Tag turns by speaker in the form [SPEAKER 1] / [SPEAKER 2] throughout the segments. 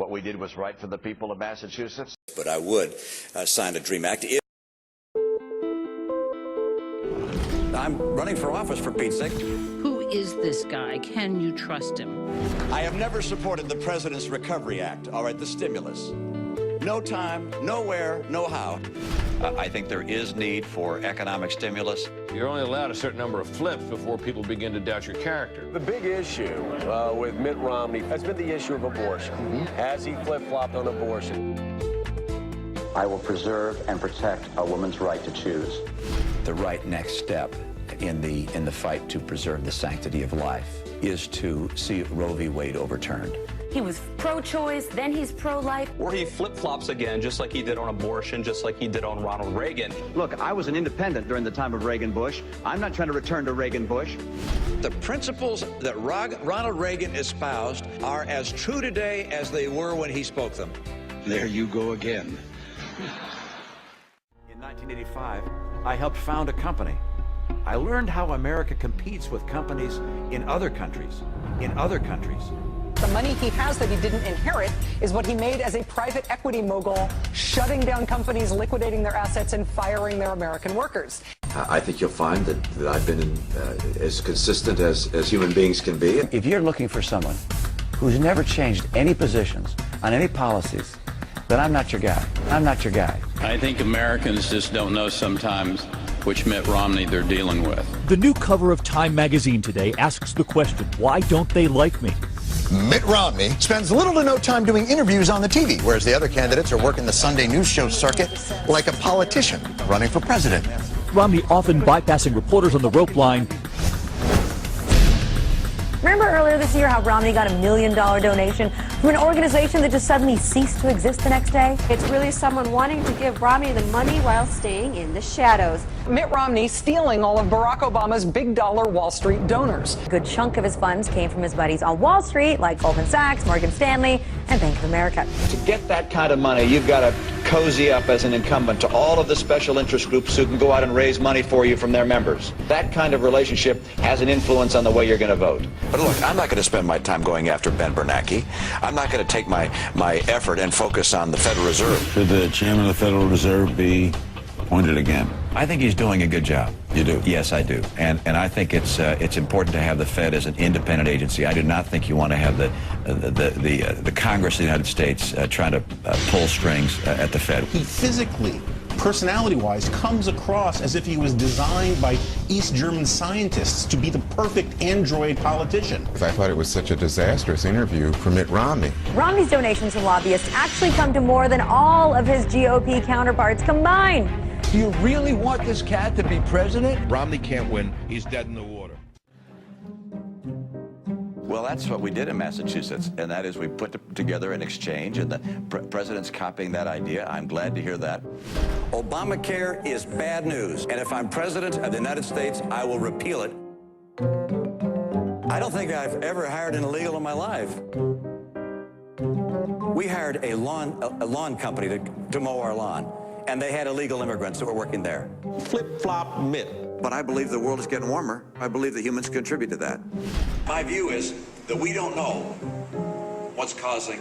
[SPEAKER 1] what we did was right for the people of Massachusetts.
[SPEAKER 2] But I would sign a DREAM Act. I'm running for office, for Pete's sake.
[SPEAKER 3] Who is this guy? Can you trust him?
[SPEAKER 2] I have never supported the President's Recovery Act, all right, the stimulus. No time, nowhere, no how. I think there is need for economic stimulus.
[SPEAKER 4] You're only allowed a certain number of flips before people begin to doubt your character.
[SPEAKER 5] The big issue with Mitt Romney has been the issue of abortion. Has he flip-flopped on abortion?
[SPEAKER 6] I will preserve and protect a woman's right to choose.
[SPEAKER 7] The right next step in the fight to preserve the sanctity of life is to see Roe v. Wade overturned.
[SPEAKER 8] He was pro-choice, then he's pro-life.
[SPEAKER 9] Or he flip-flops again, just like he did on abortion, just like he did on Ronald Reagan.
[SPEAKER 6] Look, I was an independent during the time of Reagan-Bush. I'm not trying to return to Reagan-Bush.
[SPEAKER 2] The principles that Ronald Reagan espoused are as true today as they were when he spoke them.
[SPEAKER 6] There you go again.
[SPEAKER 7] In 1985, I helped found a company. I learned how America competes with companies in other countries.
[SPEAKER 10] The money he has that he didn't inherit is what he made as a private equity mogul, shutting down companies, liquidating their assets, and firing their American workers.
[SPEAKER 11] I think you'll find that I've been as consistent as human beings can be.
[SPEAKER 7] If you're looking for someone who's never changed any positions on any policies, then I'm not your guy.
[SPEAKER 12] I think Americans just don't know sometimes which Mitt Romney they're dealing with.
[SPEAKER 13] The new cover of Time magazine today asks the question, why don't they like me?
[SPEAKER 14] Mitt Romney spends little to no time doing interviews on the TV, whereas the other candidates are working the Sunday news show circuit like a politician running for president.
[SPEAKER 13] Romney often bypassing reporters on the rope line.
[SPEAKER 8] Remember earlier this year how Romney got $1 million donation from an organization that just suddenly ceased to exist the next day?
[SPEAKER 15] It's really someone wanting to give Romney the money while staying in the shadows.
[SPEAKER 10] Mitt Romney stealing all of Barack Obama's big dollar Wall Street donors.
[SPEAKER 8] A good chunk of his funds came from his buddies on Wall Street, like Goldman Sachs, Morgan Stanley, and Bank of America.
[SPEAKER 6] To get that kind of money, you've got to cozy up as an incumbent to all of the special interest groups who can go out and raise money for you from their members. That kind of relationship has an influence on the way you're going to vote.
[SPEAKER 2] But look, I'm not going to spend my time going after Ben Bernanke. I'm not going to take my effort and focus on the Federal Reserve.
[SPEAKER 12] Should the chairman of the Federal Reserve be appointed again?
[SPEAKER 7] I think he's doing a good job.
[SPEAKER 12] You do?
[SPEAKER 7] Yes, I do. And I think it's important to have the Fed as an independent agency. I do not think you want to have the Congress of the United States trying to pull strings at the Fed.
[SPEAKER 16] He physically, personality-wise, comes across as if he was designed by East German scientists to be the perfect android politician.
[SPEAKER 11] I thought it was such a disastrous interview for Mitt Romney.
[SPEAKER 8] Romney's donations to lobbyists actually come to more than all of his GOP counterparts combined.
[SPEAKER 5] Do you really want this cat to be president?
[SPEAKER 4] Romney can't win. He's dead in the water.
[SPEAKER 1] Well, that's what we did in Massachusetts, and that is we put together an exchange, and the president's copying that idea. I'm glad to hear that.
[SPEAKER 2] Obamacare is bad news, and if I'm president of the United States, I will repeal it. I don't think I've ever hired an illegal in my life. We hired a lawn company to mow our lawn, and they had illegal immigrants that were working there.
[SPEAKER 5] Flip-flop Mitt.
[SPEAKER 2] But I believe the world is getting warmer. I believe that humans contribute to that. My view is that we don't know what's causing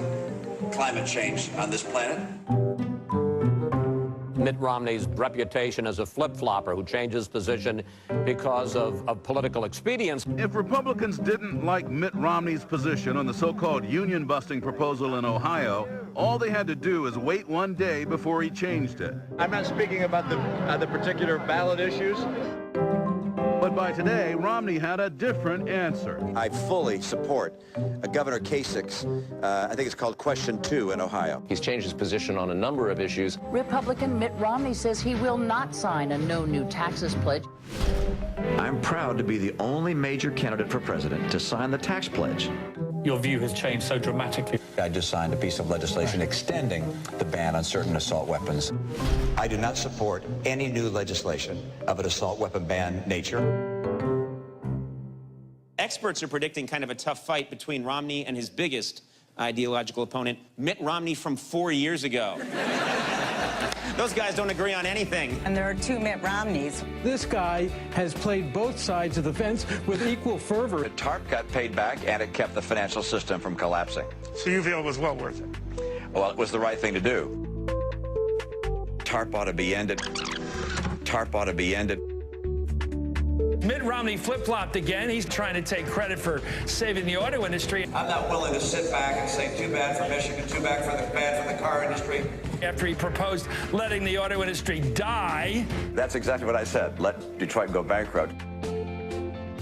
[SPEAKER 2] climate change on this planet.
[SPEAKER 9] Mitt Romney's reputation as a flip-flopper who changes position because of political expedience.
[SPEAKER 4] If Republicans didn't like Mitt Romney's position on the so-called union-busting proposal in Ohio, all they had to do is wait one day before he changed it.
[SPEAKER 5] I'm not speaking about the particular ballot issues.
[SPEAKER 4] But by today, Romney had a different answer.
[SPEAKER 2] I fully support Governor Kasich's, I think it's called Question 2 in Ohio.
[SPEAKER 9] He's changed his position on a number of issues.
[SPEAKER 3] Republican Mitt Romney says he will not sign a no new taxes pledge.
[SPEAKER 7] I'm proud to be the only major candidate for president to sign the tax pledge.
[SPEAKER 17] Your view has changed so dramatically.
[SPEAKER 7] I just signed a piece of legislation extending the ban on certain assault weapons.
[SPEAKER 2] I do not support any new legislation of an assault weapon ban nature.
[SPEAKER 18] Experts are predicting kind of a tough fight between Romney and his biggest ideological opponent, Mitt Romney from 4 years ago. Those guys don't agree on anything.
[SPEAKER 15] And there are two Mitt Romneys.
[SPEAKER 5] This guy has played both sides of the fence with equal fervor.
[SPEAKER 1] The TARP got paid back, and it kept the financial system from collapsing.
[SPEAKER 17] So you feel it was well worth it?
[SPEAKER 1] Well, it was the right thing to do. TARP ought to be ended. TARP ought to be ended.
[SPEAKER 17] Mitt Romney flip-flopped again. He's trying to take credit for saving the auto industry.
[SPEAKER 6] I'm not willing to sit back and say too bad for Michigan, too bad for the car industry.
[SPEAKER 17] After he proposed letting the auto industry die.
[SPEAKER 1] That's exactly what I said. Let Detroit go bankrupt.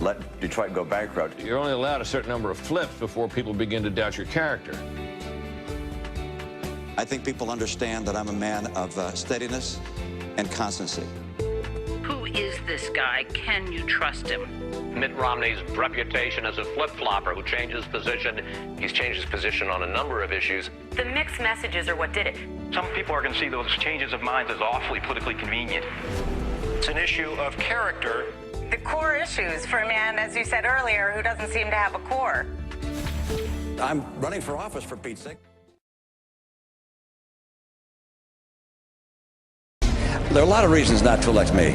[SPEAKER 1] Let Detroit go bankrupt.
[SPEAKER 19] You're only allowed a certain number of flips before people begin to doubt your character.
[SPEAKER 2] I think people understand that I'm a man of steadiness and constancy.
[SPEAKER 3] Who is this guy? Can you trust him?
[SPEAKER 9] Mitt Romney's reputation as a flip-flopper who changes position.
[SPEAKER 20] He's changed his position on a number of issues.
[SPEAKER 8] The mixed messages are what did it.
[SPEAKER 20] Some people are going to see those changes of minds as awfully politically convenient. It's an issue of character.
[SPEAKER 21] The core issues for a man, as you said earlier, who doesn't seem to have a core.
[SPEAKER 2] I'm running for office, for Pete's sake. There are a lot of reasons not to elect me.